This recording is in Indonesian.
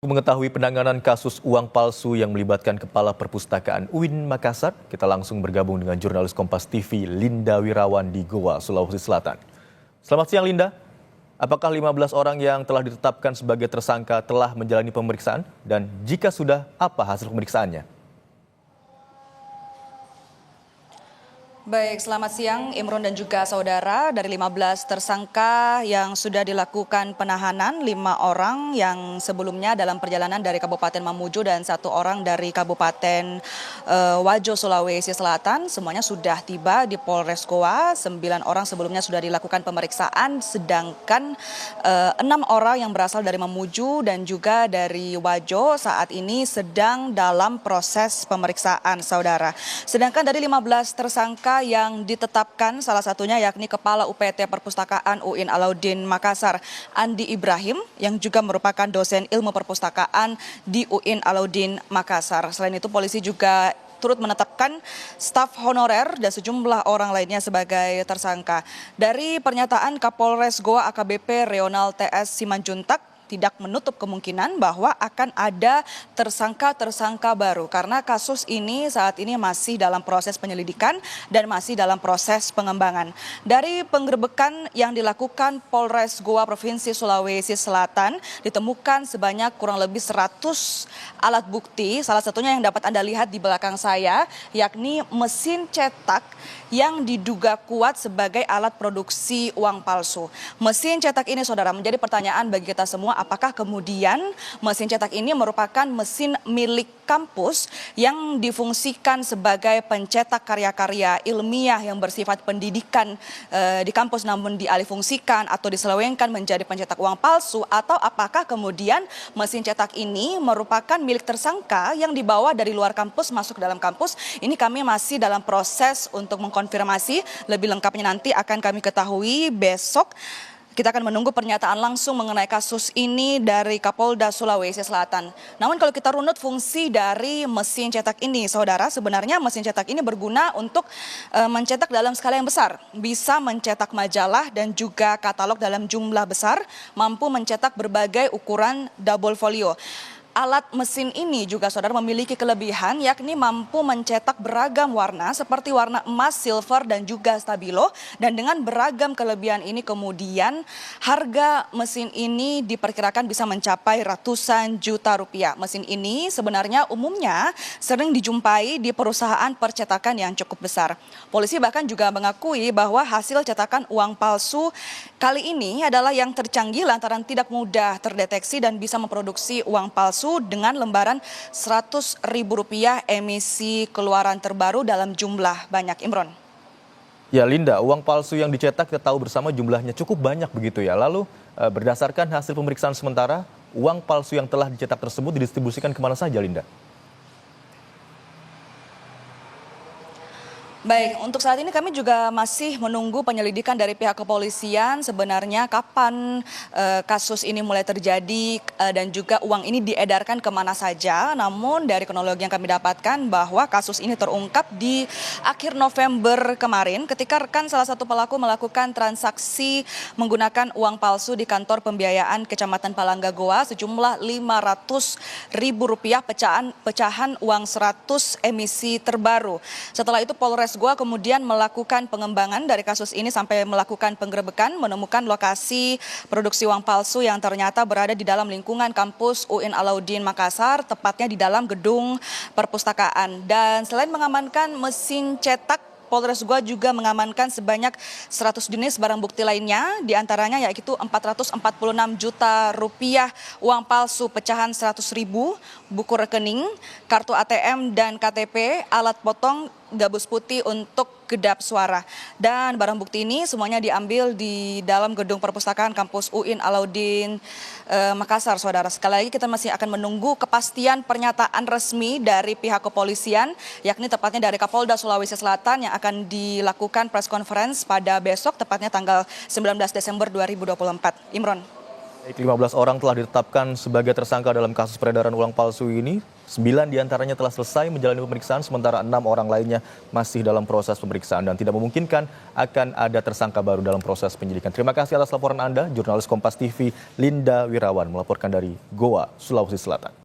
Mengetahui penanganan kasus uang palsu yang melibatkan Kepala Perpustakaan UIN Makassar, kita langsung bergabung dengan jurnalis Kompas TV Linda Wirawan di Goa, Sulawesi Selatan. Selamat siang Linda, apakah 15 orang yang telah ditetapkan sebagai tersangka telah menjalani pemeriksaan? Dan jika sudah, apa hasil pemeriksaannya? Baik, selamat siang Imron dan juga saudara. Dari 15 tersangka yang sudah dilakukan penahanan, 5 orang yang sebelumnya dalam perjalanan dari Kabupaten Mamuju dan 1 orang dari Kabupaten Wajo, Sulawesi Selatan, semuanya sudah tiba di Polres Goa. 9 orang sebelumnya sudah dilakukan pemeriksaan, sedangkan 6 orang yang berasal dari Mamuju dan juga dari Wajo saat ini sedang dalam proses pemeriksaan, saudara. Sedangkan dari 15 tersangka yang ditetapkan, salah satunya yakni Kepala UPT Perpustakaan UIN Alauddin Makassar, Andi Ibrahim, yang juga merupakan dosen ilmu perpustakaan di UIN Alauddin Makassar. Selain itu, polisi juga turut menetapkan staf honorer dan sejumlah orang lainnya sebagai tersangka. Dari pernyataan Kapolres Goa AKBP Reonal TS Simanjuntak, tidak menutup kemungkinan bahwa akan ada tersangka-tersangka baru karena kasus ini saat ini masih dalam proses penyelidikan dan masih dalam proses pengembangan. Dari penggerebekan yang dilakukan Polres Goa Provinsi Sulawesi Selatan, ditemukan sebanyak kurang lebih 100 alat bukti, salah satunya yang dapat Anda lihat di belakang saya, yakni mesin cetak yang diduga kuat sebagai alat produksi uang palsu. Mesin cetak ini, saudara, menjadi pertanyaan bagi kita semua, apakah kemudian mesin cetak ini merupakan mesin milik kampus yang difungsikan sebagai pencetak karya-karya ilmiah yang bersifat pendidikan di kampus namun dialihfungsikan atau diselewengkan menjadi pencetak uang palsu, atau apakah kemudian mesin cetak ini merupakan milik tersangka yang dibawa dari luar kampus masuk ke dalam kampus. Ini kami masih dalam proses untuk mengkonfirmasi, lebih lengkapnya nanti akan kami ketahui besok. Kita akan menunggu pernyataan langsung mengenai kasus ini dari Kapolda Sulawesi Selatan. Namun kalau kita runut fungsi dari mesin cetak ini, saudara, sebenarnya mesin cetak ini berguna untuk mencetak dalam skala yang besar. Bisa mencetak majalah dan juga katalog dalam jumlah besar, mampu mencetak berbagai ukuran double folio. Alat mesin ini juga, saudara, memiliki kelebihan yakni mampu mencetak beragam warna seperti warna emas, silver, dan juga stabilo. Dan dengan beragam kelebihan ini kemudian harga mesin ini diperkirakan bisa mencapai ratusan juta rupiah. Mesin ini sebenarnya umumnya sering dijumpai di perusahaan percetakan yang cukup besar. Polisi bahkan juga mengakui bahwa hasil cetakan uang palsu kali ini adalah yang tercanggih lantaran tidak mudah terdeteksi dan bisa memproduksi uang palsu dengan lembaran Rp100.000 emisi keluaran terbaru dalam jumlah banyak. Imron. Ya Linda, uang palsu yang dicetak kita tahu bersama jumlahnya cukup banyak begitu ya. Lalu berdasarkan hasil pemeriksaan sementara, uang palsu yang telah dicetak tersebut didistribusikan kemana saja, Linda? Baik, untuk saat ini kami juga masih menunggu penyelidikan dari pihak kepolisian sebenarnya kapan kasus ini mulai terjadi dan juga uang ini diedarkan kemana saja. Namun dari kronologi yang kami dapatkan bahwa kasus ini terungkap di akhir November kemarin ketika rekan salah satu pelaku melakukan transaksi menggunakan uang palsu di kantor pembiayaan Kecamatan Palangga Goa sejumlah Rp500.000 pecahan uang 100 emisi terbaru. Setelah itu Polres Goa kemudian melakukan pengembangan dari kasus ini sampai melakukan penggerebekan, menemukan lokasi produksi uang palsu yang ternyata berada di dalam lingkungan kampus UIN Alauddin Makassar, tepatnya di dalam gedung perpustakaan. Dan selain mengamankan mesin cetak, Polres Goa juga mengamankan sebanyak 100 jenis barang bukti lainnya, diantaranya yaitu Rp446 juta uang palsu pecahan 100.000, buku rekening, kartu ATM dan KTP, alat potong, gabus putih untuk kedap suara. Dan barang bukti ini semuanya diambil di dalam gedung perpustakaan kampus UIN Alauddin Makassar, saudara. Sekali lagi kita masih akan menunggu kepastian pernyataan resmi dari pihak kepolisian, yakni tepatnya dari Kapolda Sulawesi Selatan yang akan dilakukan press conference pada besok, tepatnya tanggal 19 Desember 2024. Imron. Baik, 15 orang telah ditetapkan sebagai tersangka dalam kasus peredaran uang palsu ini. 9 diantaranya telah selesai menjalani pemeriksaan, sementara 6 orang lainnya masih dalam proses pemeriksaan dan tidak memungkinkan akan ada tersangka baru dalam proses penyidikan. Terima kasih atas laporan Anda, jurnalis Kompas TV Linda Wirawan melaporkan dari Goa, Sulawesi Selatan.